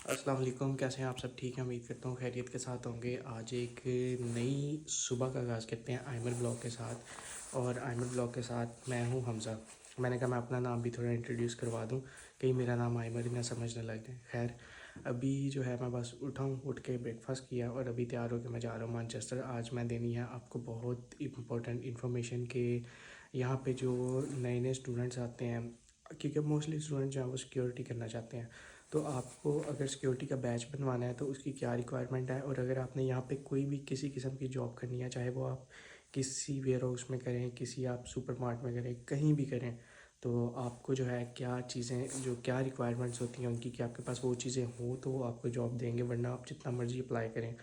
अस्सलाम वालेकुम। कैसे हैं आप सब? ठीक है, उम्मीद करता हूँ खैरियत के साथ होंगे। आज एक नई सुबह का आगाज़ करते हैं आइमर ब्लॉग के साथ। और आइमर ब्लॉग के साथ मैं हूँ हमज़ा। मैंने कहा मैं अपना नाम भी थोड़ा इंट्रोड्यूस करवा दूँ, कहीं मेरा नाम आइमर ही ना समझने लग जाए। खैर, अभी जो है मैं बस उठ के ब्रेकफास्ट किया और अभी तैयार होकर मैं जा रहा हूँ मैनचेस्टर। आज मैं देनी है आपको बहुत इंपॉर्टेंट इन्फॉर्मेशन के यहाँ पे जो नए नए स्टूडेंट्स आते हैं, क्योंकि मोस्टली स्टूडेंट जो है वो सिक्योरिटी करना चाहते हैं। तो आपको अगर सिक्योरिटी का बैच बनवाना है तो उसकी क्या रिक्वायरमेंट है, और अगर आपने यहाँ पे कोई भी किसी किस्म की जॉब करनी है, चाहे वो आप किसी वेयर हाउस में करें, किसी आप सुपर मार्ट में करें, कहीं भी करें, तो आपको जो है क्या चीज़ें, जो क्या रिक्वायरमेंट्स होती हैं उनकी, कि आपके पास वो चीज़ें हो तो वो आपको जॉब देंगे, वरना आप जितना मर्ज़ी अप्लाई करें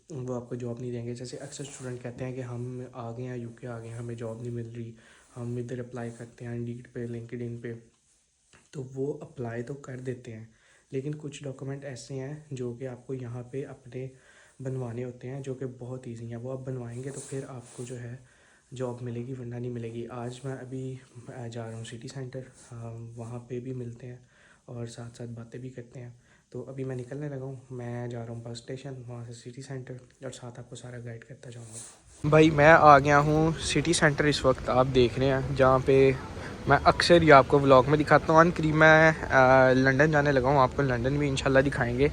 वो आपको जॉब नहीं देंगे। जैसे अक्सर स्टूडेंट कहते हैं कि हम आ गए हैं, यूके आ गए हैं, हमें जॉब नहीं मिल रही, हम इधर अप्लाई करते हैं इंडीड पे, लिंक्डइन पे, तो वो अप्लाई तो कर देते हैं, लेकिन कुछ डॉक्यूमेंट ऐसे हैं जो कि आपको यहाँ पे अपने बनवाने होते हैं, जो कि बहुत इजी हैं। वो आप बनवाएंगे तो फिर आपको जो है जॉब मिलेगी, वरना नहीं मिलेगी। आज मैं अभी जा रहा हूँ सिटी सेंटर, वहाँ पे भी मिलते हैं और साथ साथ बातें भी करते हैं। तो अभी मैं निकलने लगा हूँ, मैं जा रहा हूँ बस स्टेशन, वहाँ से सिटी सेंटर, और साथ आपको सारा गाइड करता जाऊँगा। भाई मैं आ गया हूँ सिटी सेंटर इस वक्त, आप देख रहे हैं, जहाँ पे मैं अक्सर ये आपको व्लॉग में दिखाता हूँ। करीब मैं लंदन जाने लगा हूँ, आपको लंदन भी इंशाल्लाह दिखाएंगे।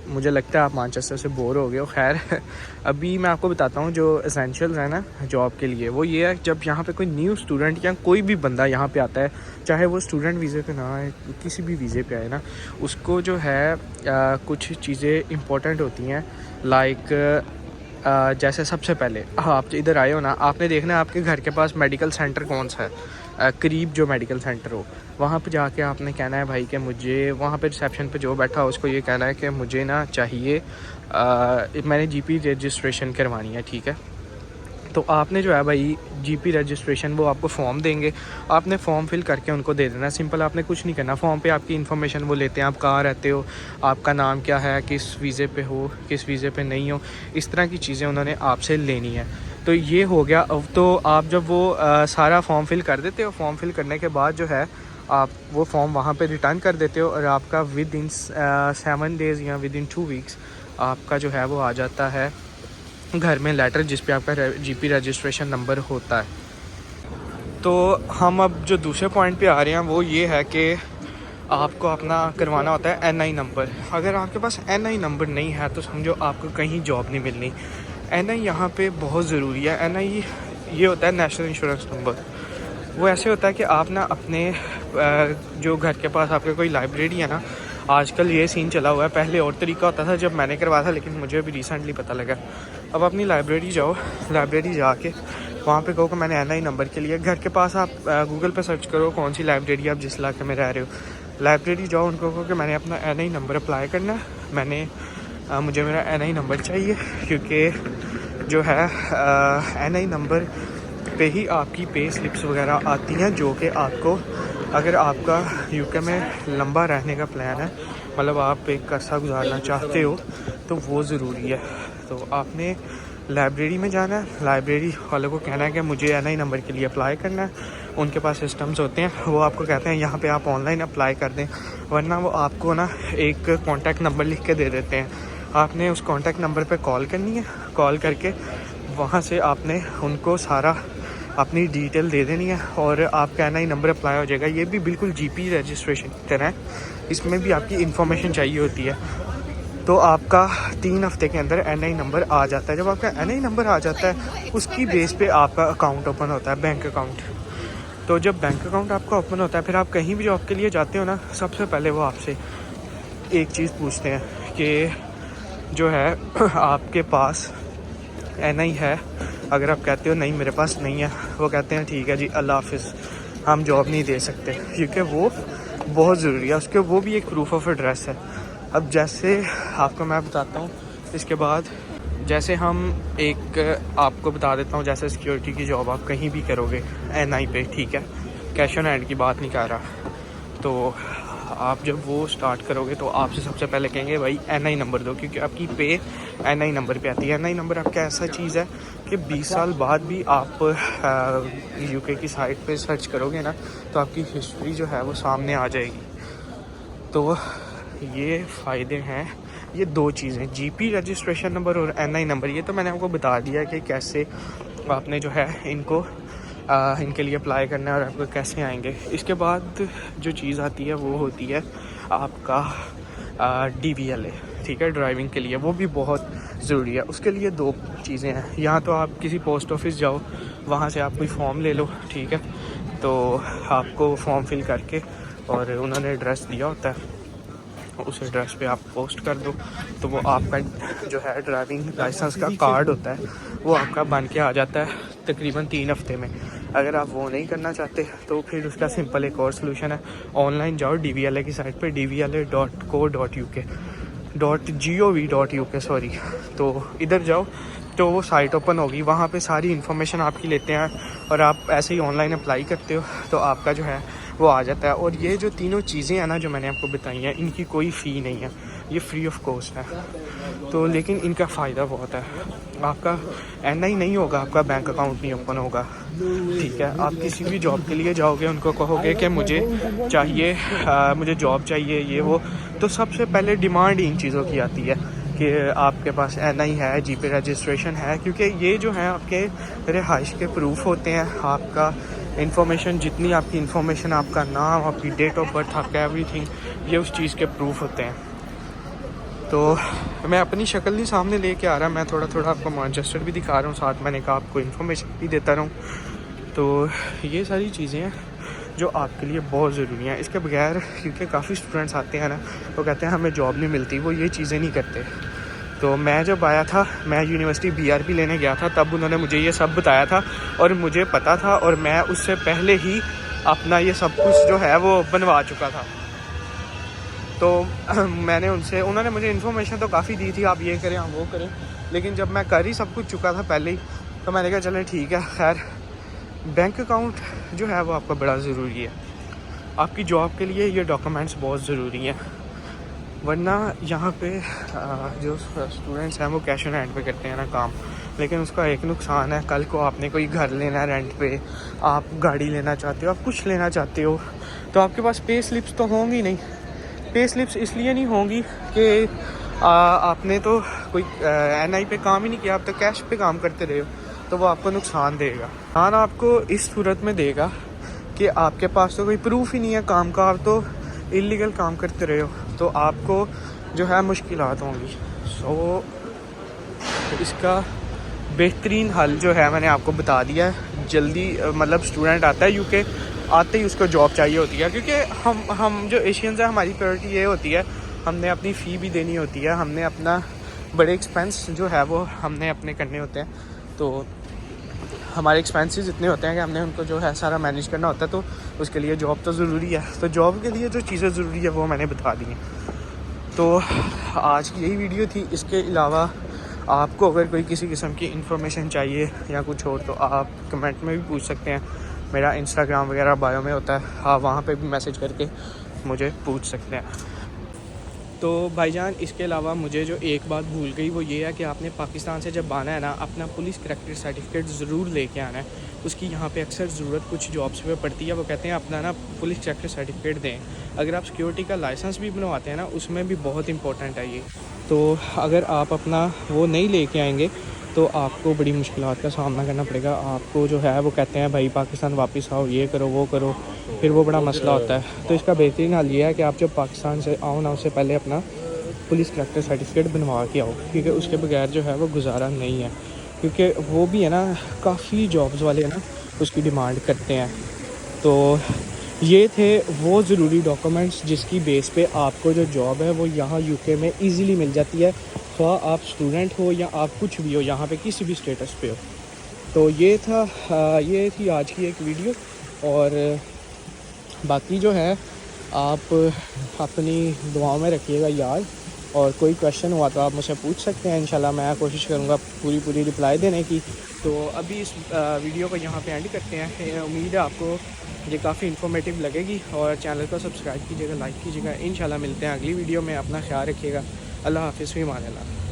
मुझे लगता है आप मैनचेस्टर से बोर हो गए हो। खैर अभी मैं आपको बताता हूँ जो एसेंशियल्स है ना जॉब के लिए, वो ये है जब यहाँ पे कोई न्यू स्टूडेंट या कोई भी बंदा यहाँ पे आता है, चाहे वो स्टूडेंट वीज़े पे ना आए, किसी भी वीज़े पे आए ना, उसको जो है कुछ चीज़ें इंपॉर्टेंट होती हैं। लाइक जैसे सबसे पहले आप इधर आए हो ना, आपने देखना है आपके घर के पास मेडिकल सेंटर कौन सा है, करीब जो मेडिकल सेंटर हो, वहाँ पे जाके आपने कहना है भाई कि मुझे, वहाँ पे रिसेप्शन पे जो बैठा हो उसको ये कहना है कि मुझे ना चाहिए, मैंने जीपी रजिस्ट्रेशन करवानी है, ठीक है। तो आपने जो है भाई जीपी रजिस्ट्रेशन, वो आपको फॉर्म देंगे, आपने फॉर्म फिल करके उनको दे देना। सिंपल, आपने कुछ नहीं करना। फॉर्म पे आपकी इन्फॉर्मेशन वो लेते हैं, आप कहाँ रहते हो, आपका नाम क्या है, किस वीज़े पे हो, किस वीज़े पे नहीं हो, इस तरह की चीज़ें उन्होंने आपसे लेनी है। तो ये हो गया। अब तो आप जब वो सारा फॉर्म फिल कर देते हो, फॉर्म फिल करने के बाद जो है आप वो फॉर्म वहाँ पे रिटर्न कर देते हो, और आपका विद इन 7 डेज़ या विद इन 2 वीक्स आपका जो है वो आ जाता है घर में लेटर, जिस पे आपका जीपी रजिस्ट्रेशन नंबर होता है। तो हम अब जो दूसरे पॉइंट पे आ रहे हैं वो ये है कि आपको अपना करवाना होता है एनआई नंबर। अगर आपके पास एनआई नंबर नहीं है तो समझो आपको कहीं जॉब नहीं मिलनी। एनआई यहाँ पे बहुत ज़रूरी है। एनआई ये होता है नेशनल इंश्योरेंस नंबर। वो ऐसे होता है कि आप ना अपने जो घर के पास आपके कोई लाइब्रेरी है ना, आजकल ये सीन चला हुआ है, पहले और तरीका होता था जब मैंने करवाया था, लेकिन मुझे अभी रिसेंटली पता लगा। अब अपनी लाइब्रेरी जाओ, लाइब्रेरी जाके वहाँ पे कहो कि मैंने एनआई नंबर के लिए, घर के पास आप गूगल पे सर्च करो कौन सी लाइब्रेरी आप जिस इलाके में रह रहे हो, लाइब्रेरी जाओ, उनको कहो कि मैंने अपना एनआई नंबर अप्लाई करना है, मुझे मेरा एनआई नंबर चाहिए, क्योंकि जो है एनआई नंबर पे ही आपकी पे स्लिप्स वगैरह आती हैं, जो कि आपको, अगर आपका यूके में लंबा रहने का प्लान है, मतलब आप एक अरसा गुजारना चाहते हो, तो वो ज़रूरी है। तो आपने लाइब्रेरी में जाना है, लाइब्रेरी वालों को कहना है कि मुझे एनआई नंबर के लिए अप्लाई करना है। उनके पास सिस्टम्स होते हैं, वो आपको कहते हैं यहाँ पे आप ऑनलाइन अप्लाई कर दें, वरना वो आपको ना एक कॉन्टैक्ट नंबर लिख के दे देते हैं। आपने उस कॉन्टैक्ट नंबर पे कॉल करनी है, कॉल करके वहाँ से आपने उनको सारा अपनी डिटेल दे देनी है, और आपका एनआई नंबर अप्लाई हो जाएगा। ये भी बिल्कुल जीपी रजिस्ट्रेशन की तरह है, इसमें भी आपकी इन्फॉर्मेशन चाहिए होती है। तो आपका 3 हफ्ते के अंदर एनआई नंबर आ जाता है। जब आपका एनआई नंबर आ जाता है, उसकी बेस पे आपका अकाउंट ओपन होता है, बैंक अकाउंट। तो जब बैंक अकाउंट आपका ओपन होता है, फिर आप कहीं भी जॉब के लिए जाते हो ना, सबसे पहले वो आपसे एक चीज़ पूछते हैं कि जो है आपके पास एनआई है। अगर आप कहते हो नहीं मेरे पास नहीं है, वो कहते हैं ठीक है जी, अल्लाह हाफिज़, हम जॉब नहीं दे सकते, क्योंकि वो बहुत ज़रूरी है। उसके वो भी एक प्रूफ ऑफ एड्रेस है। अब जैसे आपको मैं बताता हूँ, इसके बाद जैसे हम एक आपको बता देता हूँ, जैसे सिक्योरिटी की जॉब आप कहीं भी करोगे एनआई पे, ठीक है, कैश ऑन हैंड की बात नहीं कर रहा, तो आप जब वो स्टार्ट करोगे तो आपसे सबसे पहले कहेंगे भाई एनआई नंबर दो, क्योंकि आपकी पे एनआई नंबर पे आती है। एनआई नंबर आपका ऐसा चीज़ है कि 20 साल बाद भी आप यूके की साइट पे सर्च करोगे ना, तो आपकी हिस्ट्री जो है वो सामने आ जाएगी। तो ये फ़ायदे हैं, ये 2 चीज़ें, जीपी रजिस्ट्रेशन नंबर और एनआई नंबर। ये तो मैंने आपको बता दिया है कि कैसे आपने जो है इनको इनके लिए अप्लाई करना है और आपको कैसे आएंगे। इसके बाद जो चीज़ आती है वो होती है आपका DVLA, ठीक है, ड्राइविंग के लिए। वो भी बहुत ज़रूरी है। उसके लिए 2 चीज़ें हैं, या तो आप किसी पोस्ट ऑफिस जाओ, वहाँ से आप कोई फॉर्म ले लो, ठीक है, तो आपको फॉर्म फिल करके और उन्होंने एड्रेस दिया होता है, उस एड्रेस पे आप पोस्ट कर दो, तो वो आपका जो है ड्राइविंग लाइसेंस का कार्ड होता है वो आपका बन के आ जाता है तकरीबन 3 हफ्ते में। अगर आप वो नहीं करना चाहते तो फिर उसका सिंपल एक और सलूशन है, ऑनलाइन जाओ DVLA की साइट पे, dvla.co.uk, सॉरी, तो इधर जाओ तो वो साइट ओपन होगी, वहाँ पे सारी इन्फॉर्मेशन आपकी लेते हैं और आप ऐसे ही ऑनलाइन अप्लाई करते हो तो आपका जो है वो आ जाता है। और ये जो तीनों चीज़ें हैं ना जो मैंने आपको बताई हैं, इनकी कोई फ़ी नहीं है, ये फ्री ऑफ कॉस्ट है। तो लेकिन इनका फ़ायदा बहुत है, आपका NI नहीं होगा, आपका बैंक अकाउंट नहीं ओपन होगा, ठीक है। आप किसी भी जॉब के लिए जाओगे, उनको कहोगे कि मुझे चाहिए मुझे जॉब चाहिए ये वो, तो सबसे पहले डिमांड इन चीज़ों की आती है कि आपके पास NI है, जीपी रजिस्ट्रेशन है, क्योंकि ये जो है आपके रिहाइश के प्रूफ होते हैं, आपका इन्फॉर्मेशन, जितनी आपकी इन्फॉर्मेशन, आपका नाम, आपकी डेट ऑफ बर्थ, आपका एवरीथिंग, ये उस चीज़ के प्रूफ होते हैं। तो मैं अपनी शक्ल नहीं सामने लेके आ रहा, मैं थोड़ा थोड़ा आपको मैनचेस्टर भी दिखा रहा हूँ, साथ मैंने कहा आपको इन्फॉर्मेशन भी देता रहूँ। तो ये सारी चीज़ें हैं जो आपके लिए बहुत ज़रूरी हैं। इसके बगैर, क्योंकि काफ़ी स्टूडेंट्स आते हैं ना, वो कहते हैं हमें जॉब नहीं मिलती, वो ये चीज़ें नहीं करते। तो मैं जब आया था, मैं यूनिवर्सिटी BRP लेने गया था, तब उन्होंने मुझे ये सब बताया था और मुझे पता था, और मैं उससे पहले ही अपना ये सब कुछ जो है वो बनवा चुका था। तो उन्होंने मुझे इन्फॉर्मेशन तो काफ़ी दी थी, आप ये करें, आप वो करें, लेकिन जब मैं कर ही सब कुछ चुका था पहले ही, तो मैंने कहा चलें ठीक है। खैर, बैंक अकाउंट जो है वो आपका बड़ा ज़रूरी है, आपकी जॉब के लिए ये डॉक्यूमेंट्स बहुत ज़रूरी हैं, वरना यहाँ पे जो स्टूडेंट्स हैं वो कैश ऑन हैंड पे करते हैं ना काम। लेकिन उसका एक नुकसान है, कल को आपने कोई घर लेना है रेंट पे, आप गाड़ी लेना चाहते हो, आप कुछ लेना चाहते हो, तो आपके पास पे स्लिप्स तो होंगी नहीं। पे स्लिप्स इसलिए नहीं होंगी कि आपने तो कोई NI पे काम ही नहीं किया, आप तो कैश पे काम करते रहे हो, तो वो आपको नुकसान देगा। नुकसान आपको इस सूरत में देगा कि आपके पास तो कोई प्रूफ ही नहीं है काम का, आप तो इलीगल काम करते रहे हो, तो आपको जो है मुश्किलात होंगी। सो इसका बेहतरीन हल जो है मैंने आपको बता दिया है। जल्दी मतलब स्टूडेंट आता है UK, आते ही उसको जॉब चाहिए होती है, क्योंकि हम जो एशियंस हैं, हमारी प्रायोरिटी ये होती है, हमने अपनी फ़ी भी देनी होती है, हमने अपना बड़े एक्सपेंस जो है वो हमने अपने करने होते हैं, तो हमारे एक्सपेंसेस इतने होते हैं कि हमने उनको जो है सारा मैनेज करना होता है, तो उसके लिए जॉब तो ज़रूरी है। तो जॉब के लिए जो चीज़ें ज़रूरी है वो मैंने बता दी हैं। तो आज की यही वीडियो थी। इसके अलावा आपको अगर कोई किसी किस्म की इन्फॉर्मेशन चाहिए या कुछ और, तो आप कमेंट में भी पूछ सकते हैं, मेरा इंस्टाग्राम वगैरह बायो में होता है, आप वहाँ पे भी मैसेज करके मुझे पूछ सकते हैं। तो भाईजान, इसके अलावा मुझे जो एक बात भूल गई वो ये है कि आपने पाकिस्तान से जब आना है ना, अपना पुलिस करैक्टर सर्टिफिकेट ज़रूर लेके आना है। उसकी यहाँ पे अक्सर ज़रूरत कुछ जॉब्स पे पड़ती है, वो कहते हैं अपना ना पुलिस करैक्टर सर्टिफिकेट दें। अगर आप सिक्योरिटी का लाइसेंस भी बनवाते हैं ना, उसमें भी बहुत इंपॉर्टेंट है ये। तो अगर आप अपना वो नहीं लेके आएंगे तो आपको बड़ी मुश्किलात का सामना करना पड़ेगा। आपको जो है वो कहते हैं भाई पाकिस्तान वापस आओ, ये करो वो करो, फिर वो बड़ा मसला होता है। तो इसका बेहतरीन हल ये है कि आप जब पाकिस्तान से आओ ना, उससे पहले अपना पुलिस करैक्टर सर्टिफिकेट बनवा के आओ, क्योंकि उसके बगैर जो है वो गुजारा नहीं है। क्योंकि वो भी है ना, काफ़ी जॉब्स वाले है ना उसकी डिमांड करते हैं। तो ये थे वो ज़रूरी डॉक्यूमेंट्स जिसकी बेस पे आपको जो जॉब है वो यहाँ UK में ईज़िली मिल जाती है, ख्वाह आप स्टूडेंट हो या आप कुछ भी हो, यहाँ पे किसी भी स्टेटस पे हो। तो ये थी आज की एक वीडियो। और बाकी जो है आप अपनी दुआओं में रखिएगा याद, और कोई क्वेश्चन हुआ तो आप मुझसे पूछ सकते हैं। इंशाल्लाह मैं कोशिश करूँगा पूरी रिप्लाई देने की। तो अभी इस वीडियो को यहाँ पे एंड करते हैं। उम्मीद है आपको ये काफ़ी इन्फॉर्मेटिव लगेगी, और चैनल को सब्सक्राइब कीजिएगा, लाइक कीजिएगा। इंशाल्लाह मिलते हैं अगली वीडियो में। अपना ख्याल रखिएगा। अल्लाह हाफ़िज़, फ़ी अमान अल्लाह।